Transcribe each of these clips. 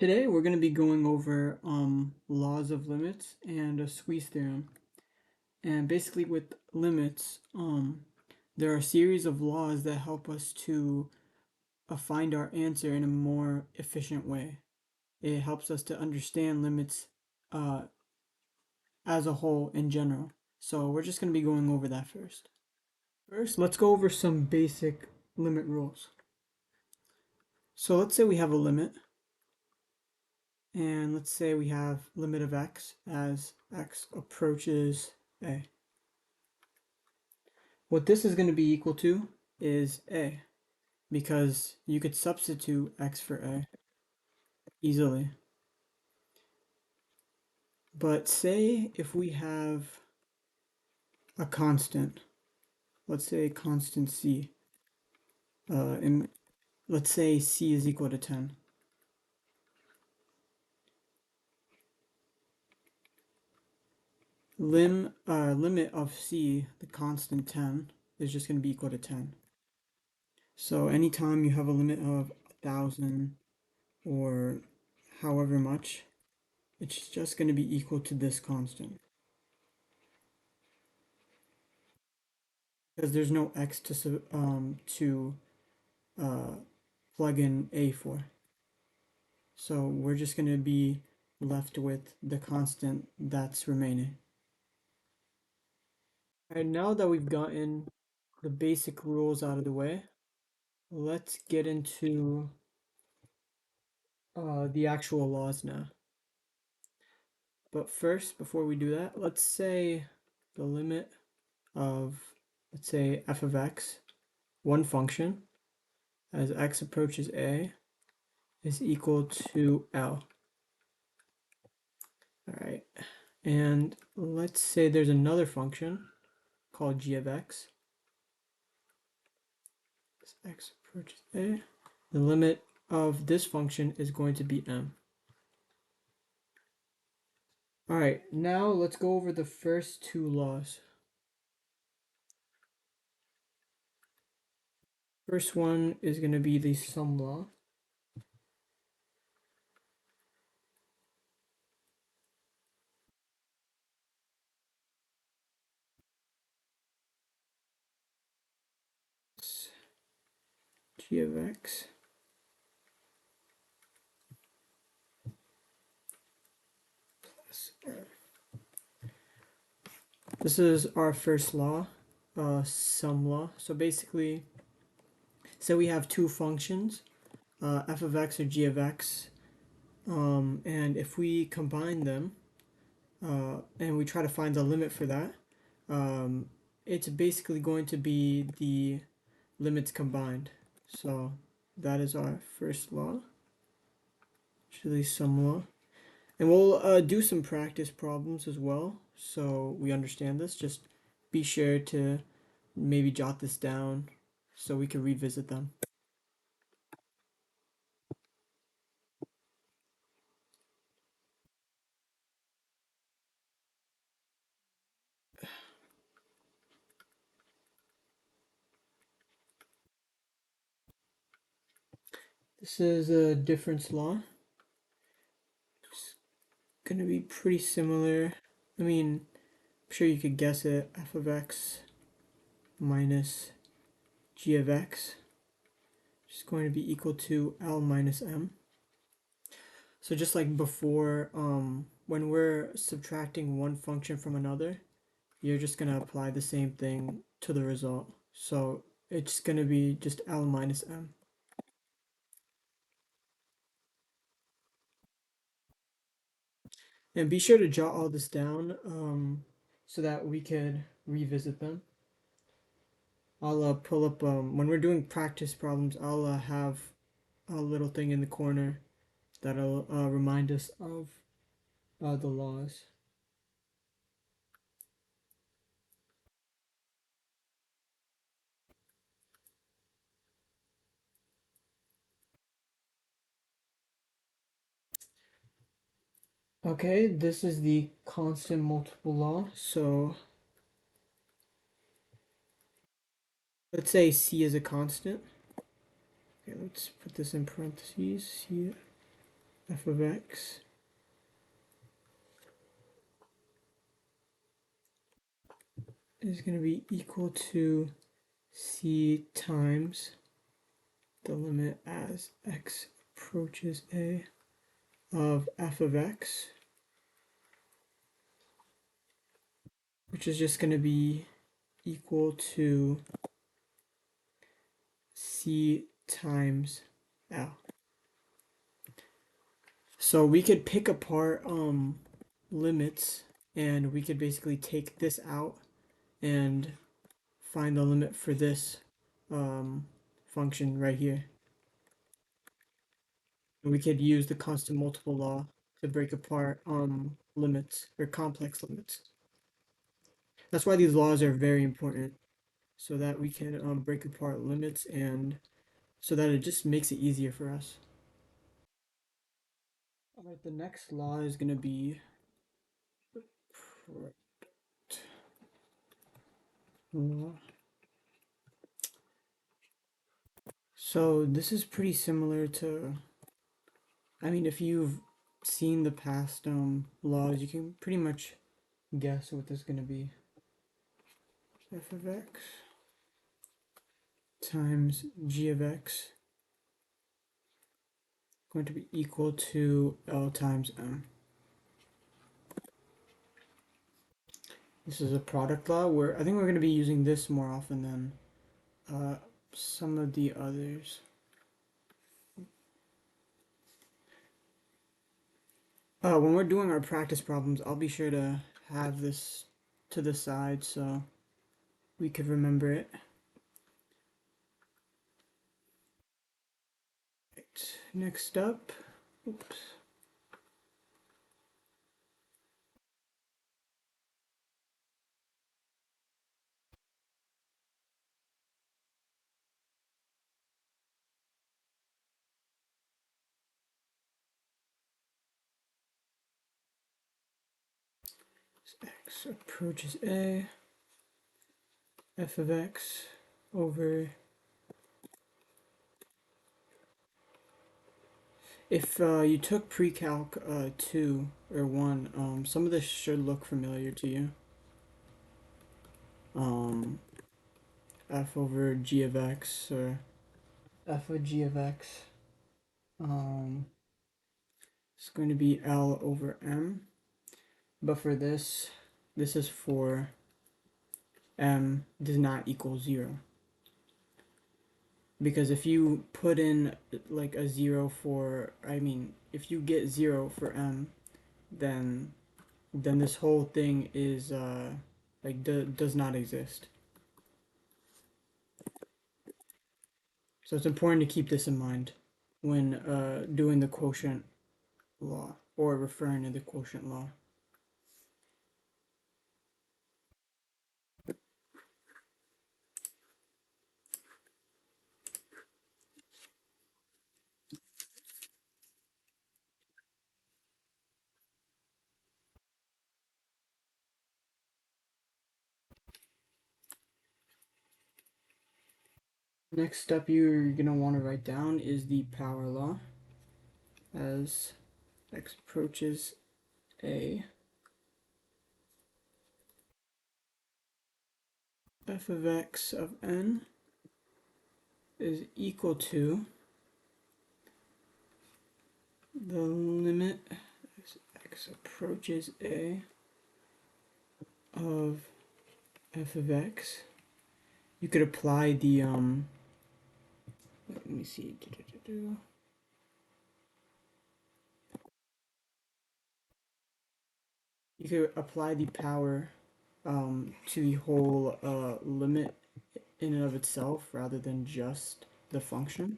Today we're going to be going over laws of limits and a squeeze theorem. And basically with limits, there are a series of laws that help us to find our answer in a more efficient way. It helps us to understand limits uh, as a whole in general. So we're just going to be going over that first. First, let's go over some basic limit rules. So let's say we have a limit. And let's say we have limit of x as x approaches a. What this is going to be equal to is a, because you could substitute x for a easily. But say if we have a constant, let's say constant c, and let's say c is equal to 10. Limit of c, the constant 10, is just going to be equal to 10. So anytime you have a limit of 1,000 or however much, it's just going to be equal to this constant. Because there's no x to plug in a for. So we're just going to be left with the constant that's remaining. And now that we've gotten the basic rules out of the way, let's get into the actual laws now. But first, before we do that, let's say the limit of, let's say, f of x, one function, as x approaches a, is equal to L. All right, and let's say there's another function called g of x. As x approaches a, the limit of this function is going to be m. All right, now let's go over the first two laws. First one is going to be the sum law. G of x plus r. This is our first law, sum law. So basically, say we have two functions, f of x or g of x, and if we combine them, and we try to find the limit for that, it's basically going to be the limits combined. So that is our first law, actually sum law. And we'll do some practice problems as well, so we understand this. Just be sure to maybe jot this down so we can revisit them. This is a difference law. It's gonna be pretty similar. I mean, I'm sure you could guess it. F of x minus g of x is going to be equal to L minus m. So just like before, when we're subtracting one function from another, you're just gonna apply the same thing to the result. So it's gonna be just L minus m. And be sure to jot all this down so that we could revisit them. I'll pull up, when we're doing practice problems, I'll have a little thing in the corner that'll remind us of the laws. Okay, this is the constant multiple law. So let's say c is a constant. Okay, let's put this in parentheses. C f of x is going to be equal to c times the limit as x approaches a of f of x, which is just going to be equal to c times l. So we could pick apart limits, and we could basically take this out and find the limit for this function right here. And we could use the constant multiple law to break apart limits or complex limits. That's why these laws are very important, so that we can break apart limits, and so that it just makes it easier for us. All right, the next law is going to be law. So this is pretty similar to, I mean, if you've seen the past laws, you can pretty much guess what this is going to be. F of x times g of x going to be equal to L times M. This is a product law where I think we're going to be using this more often than some of the others. When we're doing our practice problems, I'll be sure to have this to the side so we could remember it. Right. Next up, oops. X approaches a, f of x over, if you took pre-calc 2 or 1, some of this should look familiar to you. F over g of x, or f of g of x it's going to be L over M, but for this is for M does not equal 0. Because if you put in like a 0 for, I mean, if you get 0 for M, then this whole thing is like does not exist. So it's important to keep this in mind when doing the quotient law or referring to the quotient law. Next step you're going to want to write down is the power law. As x approaches a, f of x of n is equal to the limit as x approaches a of f of x. You could apply the let me see. You could apply the power to the whole limit in and of itself rather than just the function.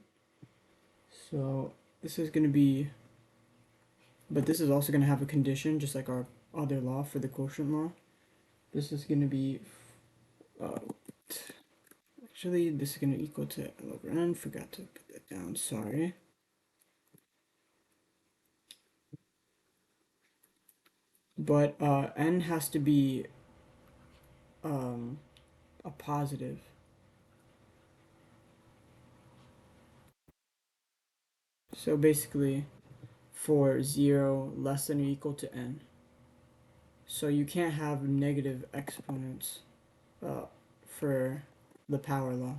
So this is going to be, but this is also going to have a condition just like our other law for the quotient law. This is going to be, actually this is going to equal to L over N, forgot to put that down, sorry. But N has to be a positive. So basically for 0 less than or equal to n. So you can't have negative exponents for the power law.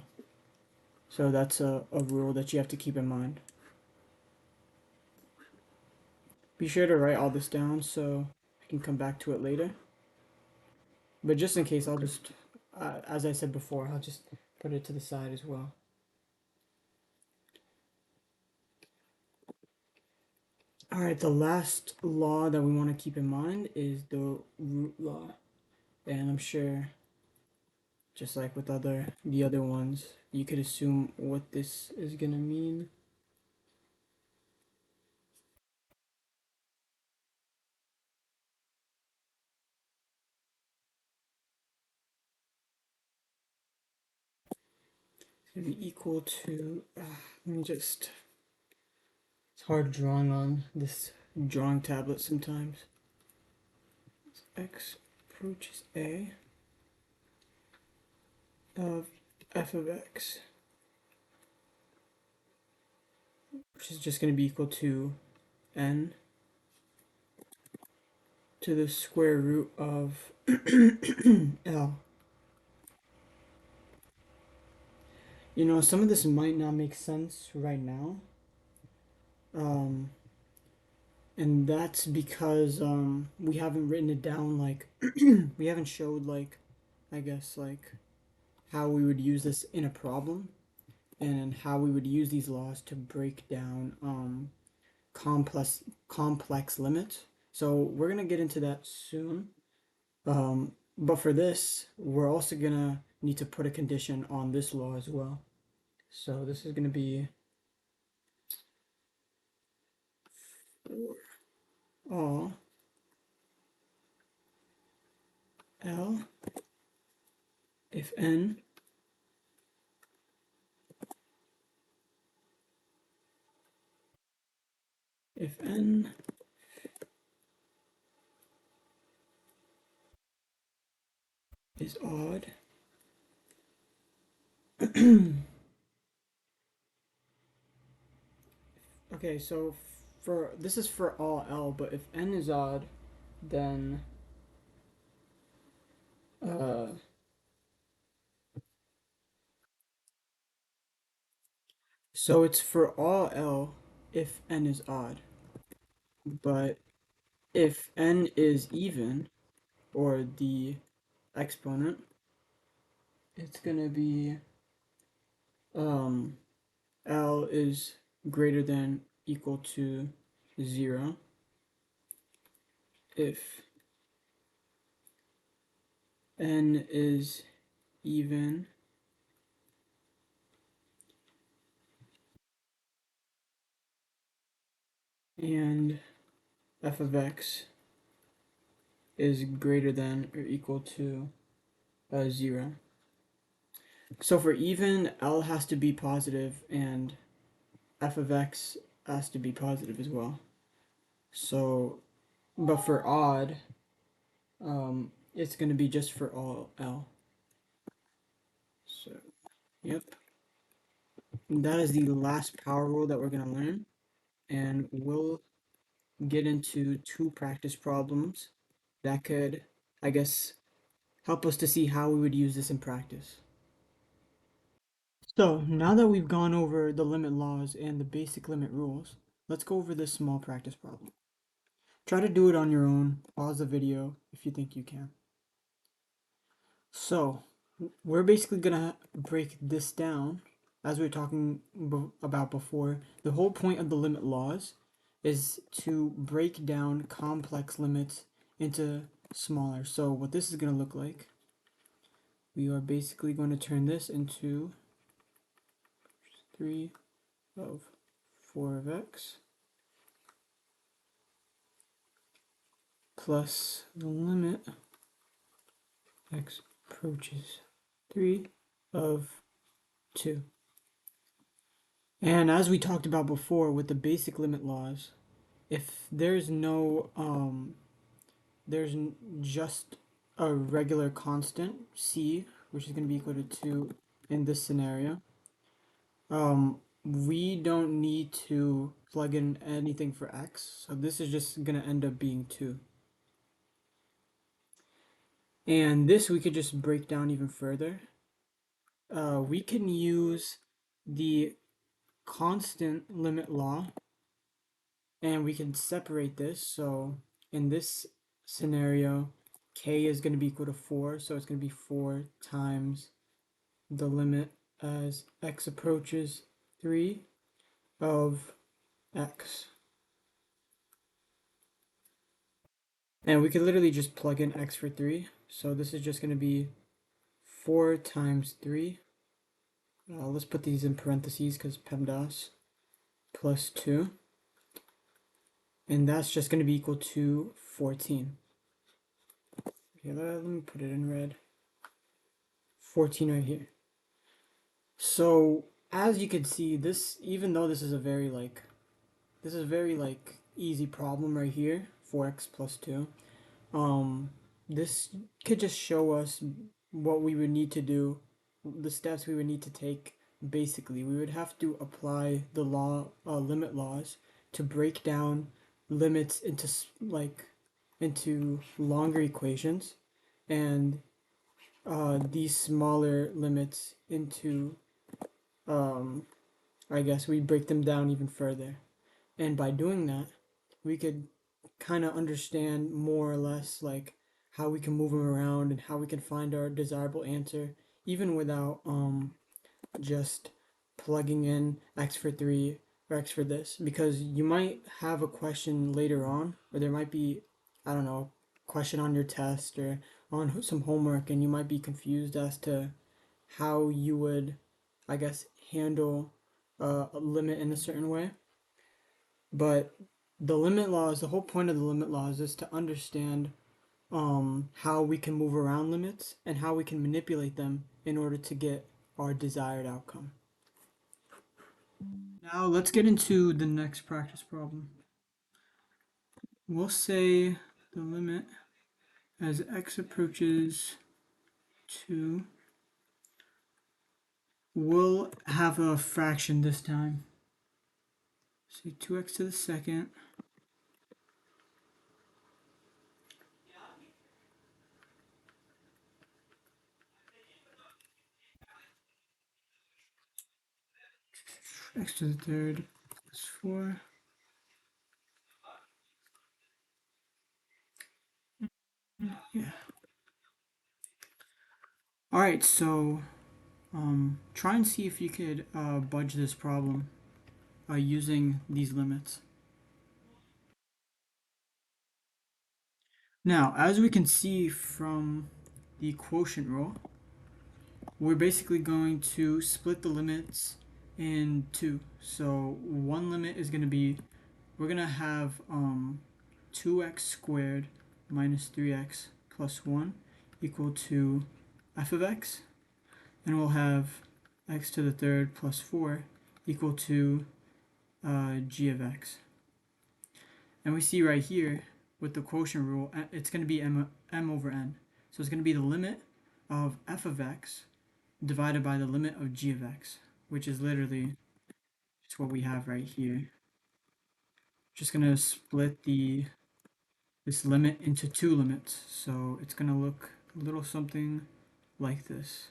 So that's a rule that you have to keep in mind. Be sure to write all this down so I can come back to it later. But just in case, I'll just, as I said before, I'll just put it to the side as well. Alright, the last law that we want to keep in mind is the root law. And I'm sure, just like with the other ones, you could assume what this is going to mean. It's going to be equal to, let me just, it's hard drawing on this drawing tablet sometimes. X approaches a of f of x, which is just going to be equal to n to the square root of L. You know, some of this might not make sense right now. And that's because we haven't written it down, like we haven't showed, like, I guess, like how we would use this in a problem and how we would use these laws to break down complex limits. So we're gonna get into that soon. But for this, we're also gonna need to put a condition on this law as well. So this is gonna be all L if n if n is odd. Okay, so for this is for all L, but if n is odd, then uh so it's for all L if n is odd. But if n is even, or the exponent, it's gonna be L is greater than equal to 0 if n is even and f of x is greater than or equal to 0. So for even, L has to be positive and f of x has to be positive as well. So, but for odd, it's going to be just for all L. So, yep. And that is the last power rule that we're going to learn. And we'll get into 2 practice problems that could, I guess, help us to see how we would use this in practice. So now that we've gone over the limit laws and the basic limit rules, let's go over this small practice problem. Try to do it on your own. Pause the video if you think you can. So we're basically gonna break this down as we were talking about before. The whole point of the limit laws is to break down complex limits into smaller. So what this is gonna look like, we are basically going to turn this into 3 of 4 of x plus the limit x approaches 3 of 2. And as we talked about before with the basic limit laws, if there's no, just a regular constant, c, which is going to be equal to 2 in this scenario, we don't need to plug in anything for x, so this is just gonna end up being 2. And this we could just break down even further. We can use the constant limit law, and we can separate this. So in this scenario, k is going to be equal to 4, so it's going to be 4 times the limit as x approaches 3 of x. And we could literally just plug in x for 3. So this is just going to be 4 times 3. Let's put these in parentheses because PEMDAS, plus 2. And that's just going to be equal to 14. Okay, let me put it in red. 14 right here. So as you can see, this, even though this is a very easy problem right here, 4x plus 2. This could just show us what we would need to do, the steps we would need to take. Basically, we would have to apply the limit laws to break down limits into longer equations, and these smaller limits into, I guess we break them down even further. And by doing that, we could kind of understand more or less like how we can move them around and how we can find our desirable answer, even without just plugging in x for 3 or x for this, because you might have a question later on, or there might be, I don't know, question on your test or on some homework, and you might be confused as to how you would, I guess, handle a limit in a certain way. But the whole point of the limit laws is to understand how we can move around limits and how we can manipulate them in order to get our desired outcome. Now let's get into the next practice problem. We'll say the limit as x approaches 2, we'll have a fraction this time. Say 2x to the second x to the third plus 4. Yeah. All right, so try and see if you could budge this problem using these limits. Now, as we can see from the quotient rule, we're basically going to split the limits in two. So one limit is going to be, we're going to have 2x squared minus 3x plus 1 equal to f of x. And we'll have x to the third plus 4 equal to g of x. And we see right here with the quotient rule, it's going to be m over n. So it's going to be the limit of f of x divided by the limit of g of x, which is literally just what we have right here. Just going to split this limit into two limits. So it's going to look a little something like this.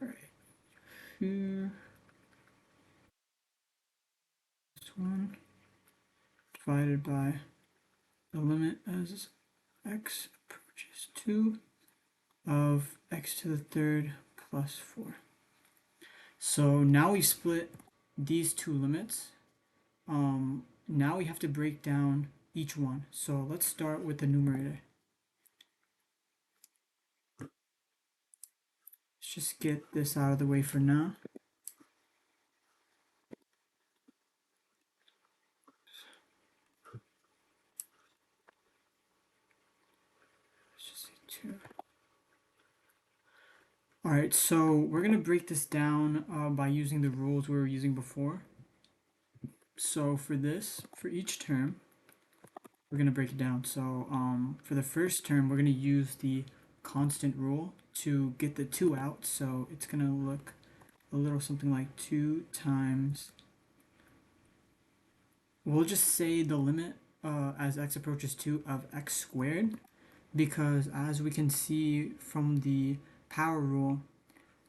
All right. Here. This one divided by the limit as x approaches 2 of x to the third plus 4. So now we split these two limits. Now we have to break down each one. So let's start with the numerator. Let's just get this out of the way for now. Let's just say 2. Alright, so we're going to break this down by using the rules we were using before. So for each term, we're going to break it down. So for the first term, we're going to use the constant rule to get the 2 out. So it's going to look a little something like 2 times, we'll just say the limit as x approaches 2 of x squared, because as we can see from the power rule,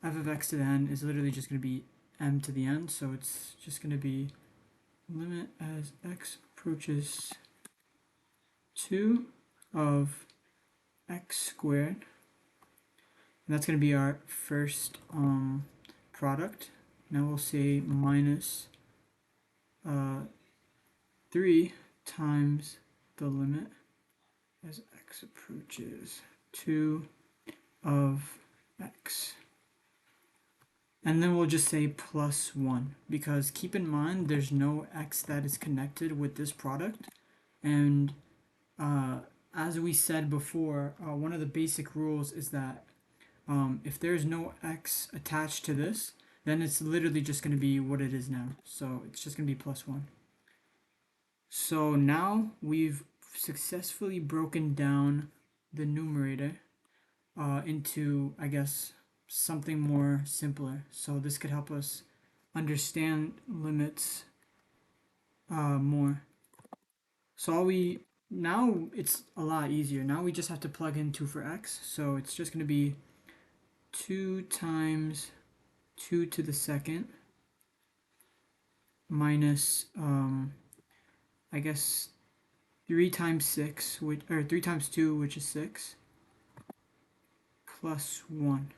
f of x to the n is literally just going to be m to the n, so it's just going to be limit as x approaches 2 of x squared. And that's going to be our first product. Now we'll say minus 3 times the limit as x approaches 2 of x. And then we'll just say plus 1, because keep in mind there's no x that is connected with this product. And as we said before, one of the basic rules is that if there's no x attached to this, then it's literally just going to be what it is now. So it's just going to be plus 1. So now we've successfully broken down the numerator into, I guess, something more simpler. So this could help us understand limits more. So now it's a lot easier. Now we just have to plug in 2 for x. So it's just going to be 2 times 2 to the second minus, I guess, 3 times 6, or 3 times 2, which is 6, plus 1.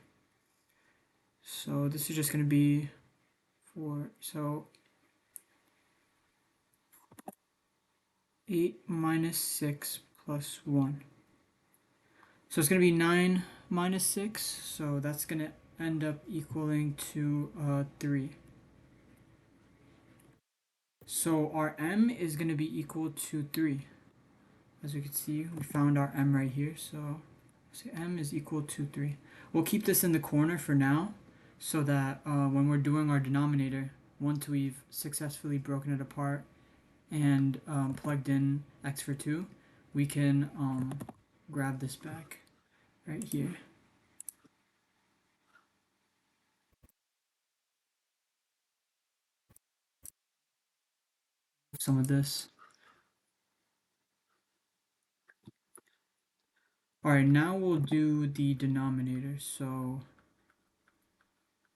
So this is just going to be 4. So 8 minus 6 plus 1. So it's going to be 9 minus 6. So that's going to end up equaling to 3. So our m is going to be equal to 3. As we can see, we found our m right here. So m is equal to 3. We'll keep this in the corner for now, so that when we're doing our denominator, once we've successfully broken it apart and plugged in x for 2, we can grab this back right here. Some of this. Alright, now we'll do the denominator. So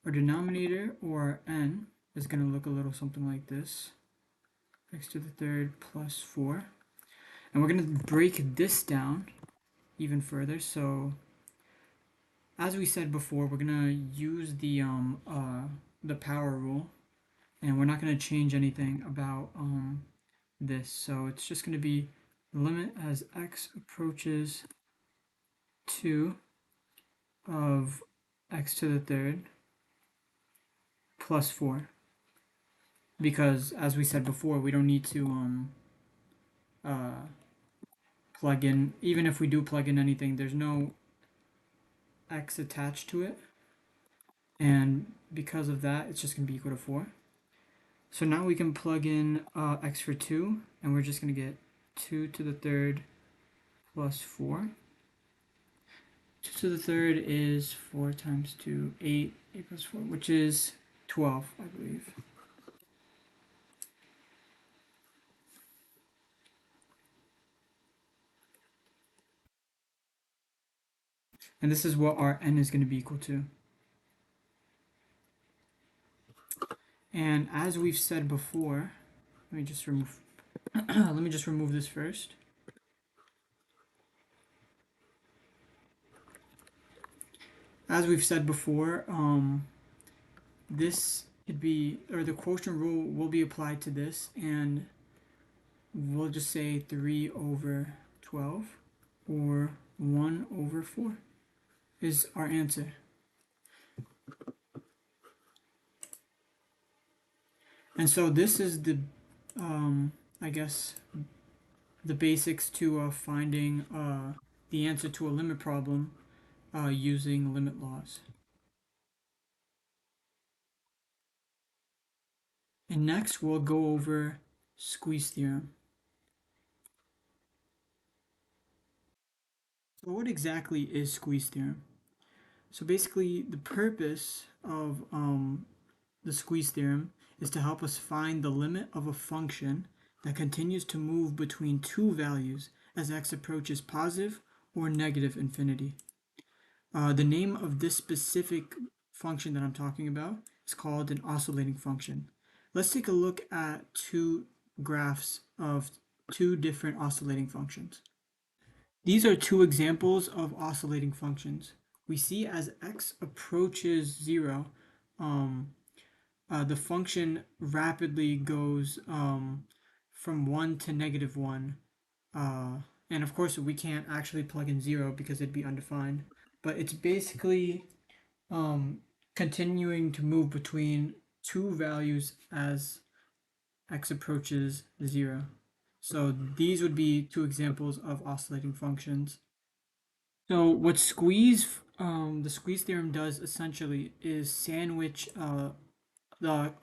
our denominator, or our n, is going to look a little something like this. X to the third plus 4. And we're going to break this down even further. So as we said before, we're going to use the power rule, and we're not going to change anything about this. So it's just going to be the limit as x approaches 2 of x to the third plus 4. Because as we said before, we don't need to plug in, even if we do plug in anything, there's no x attached to it, and because of that, it's just going to be equal to 4. So now we can plug in x for 2, and we're just going to get 2 to the third plus 4. 2 to the third is 4 times 2, 8, 8 plus 4, which is 12, I believe. And this is what our n is going to be equal to. And as we've said before, let me just remove this first. As we've said before, this could be, or the quotient rule will be applied to this, and we'll just say 3 over 12 or 1 over 4 is our answer. And so this is the, I guess, the basics to finding the answer to a limit problem using limit laws. And next we'll go over squeeze theorem. So what exactly is squeeze theorem? So basically the purpose of the squeeze theorem is to help us find the limit of a function that continues to move between two values as x approaches positive or negative infinity. The name of this specific function that I'm talking about is called an oscillating function. Let's take a look at two graphs of two different oscillating functions. These are two examples of oscillating functions. We see as x approaches 0, the function rapidly goes from 1 to -1. And of course, we can't actually plug in 0 because it'd be undefined. But it's basically continuing to move between two values as x approaches 0. So these would be two examples of oscillating functions. So what the squeeze theorem does essentially is sandwich the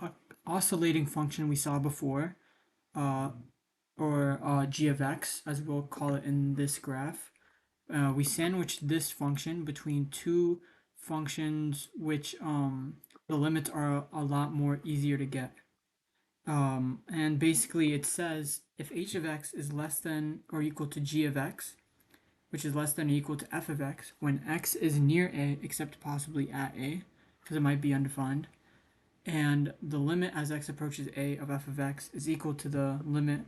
oscillating function we saw before, or g of x, as we'll call it in this graph. We sandwich this function between two functions which the limits are a lot more easier to get. And basically it says if h of x is less than or equal to g of x, which is less than or equal to f of x, when x is near a, except possibly at a, because it might be undefined, and the limit as x approaches a of f of x is equal to the limit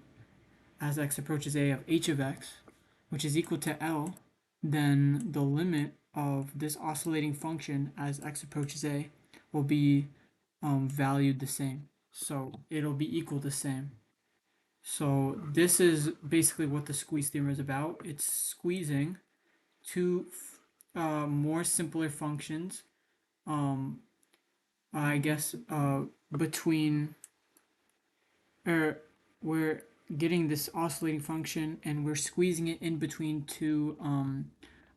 as x approaches a of h of x, which is equal to L, then the limit of this oscillating function as x approaches a will be valued the same. So it'll be equal the same. So this is basically what the squeeze theorem is about. It's squeezing two more simpler functions, I guess, between, or we're getting this oscillating function and we're squeezing it in between two,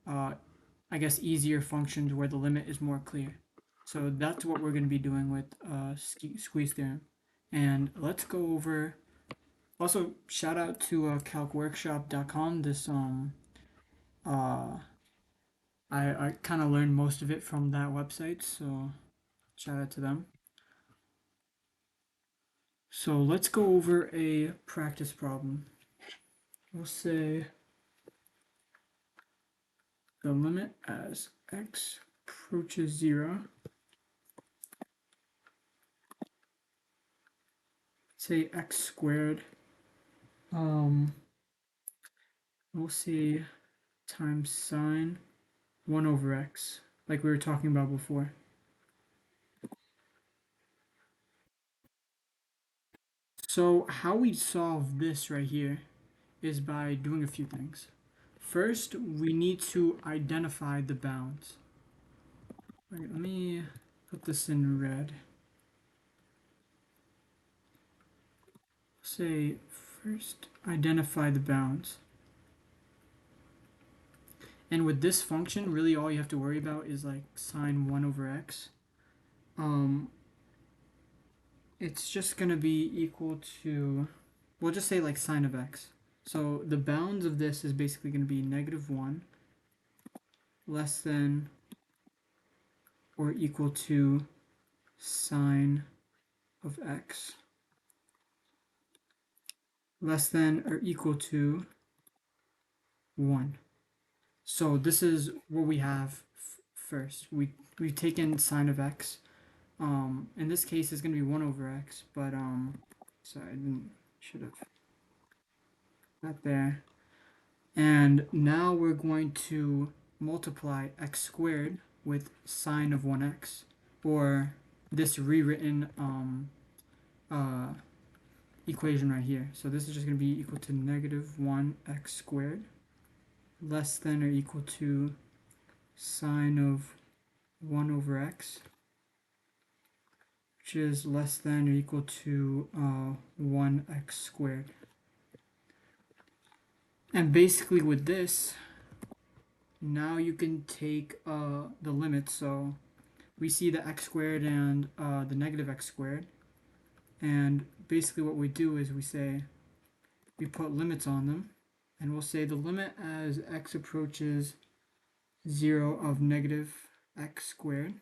I guess, easier functions where the limit is more clear. So that's what we're going to be doing with squeeze theorem. And let's go over, also shout out to calcworkshop.com. This I kind of learned most of it from that website, so shout out to them. So let's go over a practice problem. We'll say the limit as x approaches 0. Say x squared. We'll see times sine 1 over x, like we were talking about before. So how we solve this right here is by doing a few things. First, we need to identify the bounds. Right, let me put this in red. Say first identify the bounds. And with this function, really all you have to worry about is like sine 1 over x. It's just going to be equal to, we'll just say like sine of x. So the bounds of this is basically going to be -1 less than or equal to sine of x less than or equal to 1. So this is what we have first. We've taken sine of x. In this case, it's going to be 1 over x, but sorry, I should have that there. And now we're going to multiply x squared with sine of 1x, or this rewritten equation right here. So this is just going to be equal to -1x squared less than or equal to sine of 1 over x, which is less than or equal to 1x squared. And basically with this, now you can take the limits. So we see the x squared and the negative x squared. And basically what we do is we say, we put limits on them. And we'll say the limit as x approaches 0 of negative x squared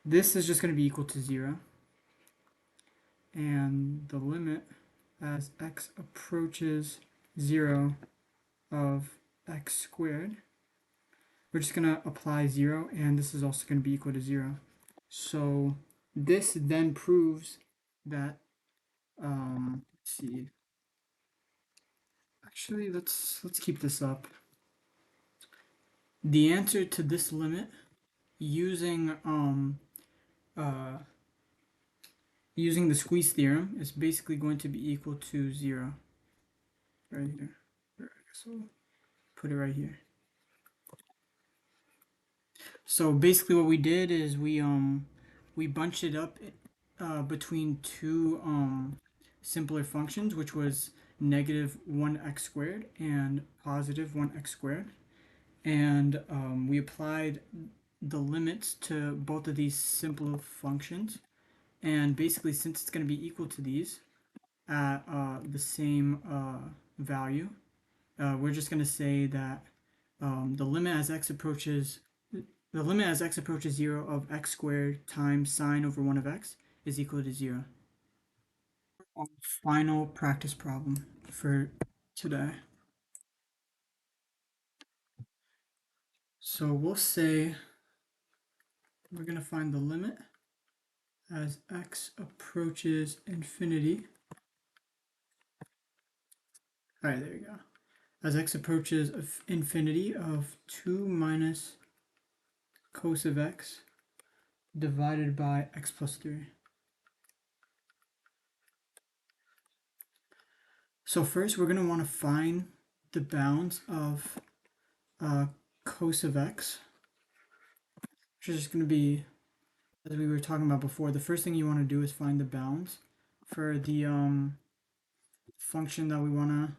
this is just going to be equal to 0. And the limit as x approaches 0 of x squared, we're just going to apply 0, and this is also going to be equal to 0. So this then proves that, let's see, actually let's keep this up. The answer to this limit using using the squeeze theorem is basically going to be equal to 0 right here. I guess I'll put it right here. So basically what we did is we bunched it up between two simpler functions, which was negative 1x squared and positive 1x squared. And we applied the limits to both of these simple functions. And basically, since it's going to be equal to these at the same value, we're just going to say that the limit as x approaches 0 of x squared times sine over 1 of x is equal to 0. Our final practice problem for today. So we'll say we're going to find the limit as x approaches infinity. All right, there you go. As x approaches infinity of 2 minus cos of x divided by x plus 3. So first we're going to want to find the bounds of cos of x, which is just going to be, as we were talking about before, the first thing you want to do is find the bounds for the function that we want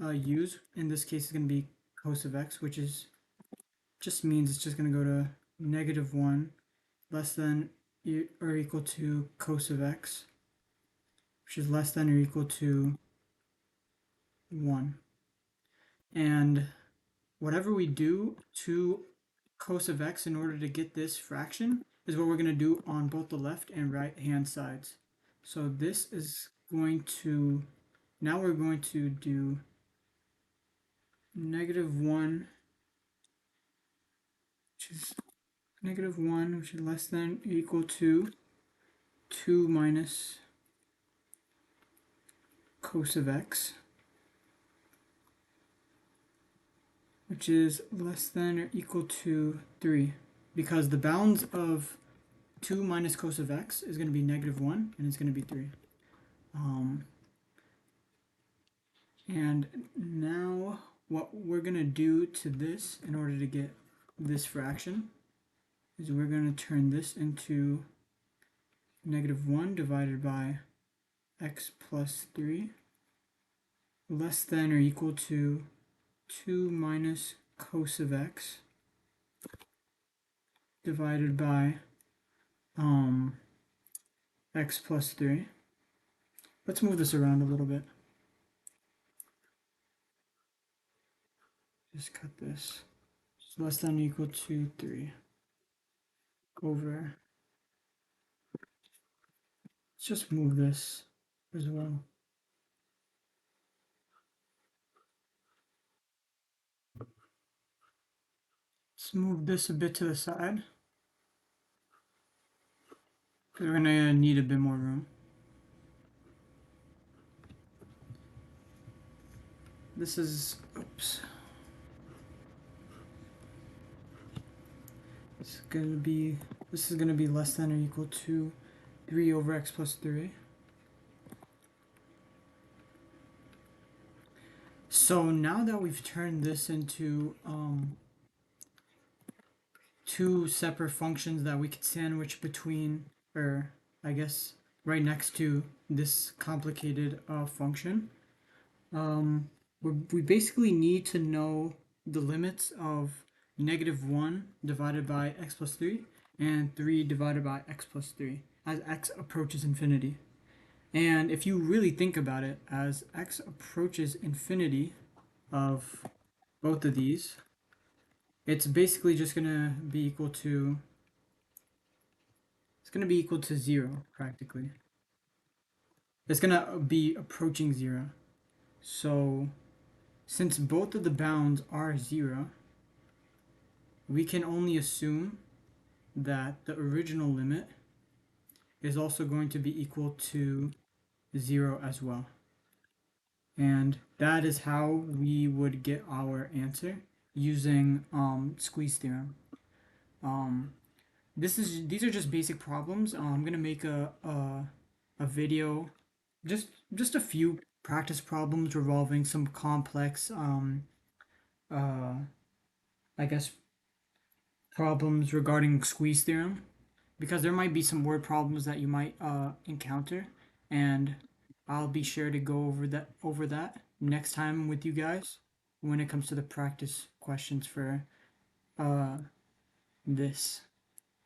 to use. In this case, it's going to be cos of x, which is just means it's just going to go to negative 1 less than or equal to cos of x, which is less than or equal to 1. And whatever we do to cos of x in order to get this fraction is what we're going to do on both the left and right hand sides. So this is going to, now we're going to do negative 1, which is negative 1, which is less than or equal to 2 minus cos of x, which is less than or equal to 3, because the bounds of 2 minus cos of x is going to be negative 1, and it's going to be 3. And now what we're going to do to this in order to get this fraction is we're going to turn this into negative 1 divided by x plus 3 less than or equal to 2 minus cos of x divided by x plus 3. Let's move this around a little bit. Just cut this. It's less than or equal to 3 over. Let's just move this as well. Let's move this a bit to the side, because we're going to need a bit more room. This is, oops. This is going to be less than or equal to 3 over x plus 3. So now that we've turned this into two separate functions that we could sandwich between, or I guess right next to this complicated function, we basically need to know the limits of negative 1 divided by x plus 3 and 3 divided by x plus 3 as x approaches infinity. And if you really think about it, as x approaches infinity of both of these, it's basically just going to be equal to it's going to be equal to 0 practically. It's going to be approaching 0. So since both of the bounds are 0, we can only assume that the original limit is also going to be equal to 0 as well. And that is how we would get our answer using squeeze theorem. These are just basic problems. I'm gonna make a video, just a few practice problems revolving some complex uh, I guess problems regarding squeeze theorem, because there might be some word problems that you might encounter, and I'll be sure to go over that next time with you guys when it comes to the practice questions for uh, this.